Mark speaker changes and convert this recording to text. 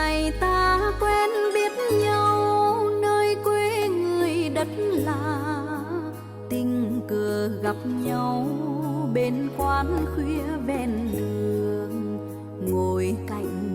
Speaker 1: ngày ta quen biết nhau nơi quê người đất lạ, tình cờ gặp nhau bên quán khuya ven đường, ngồi cạnh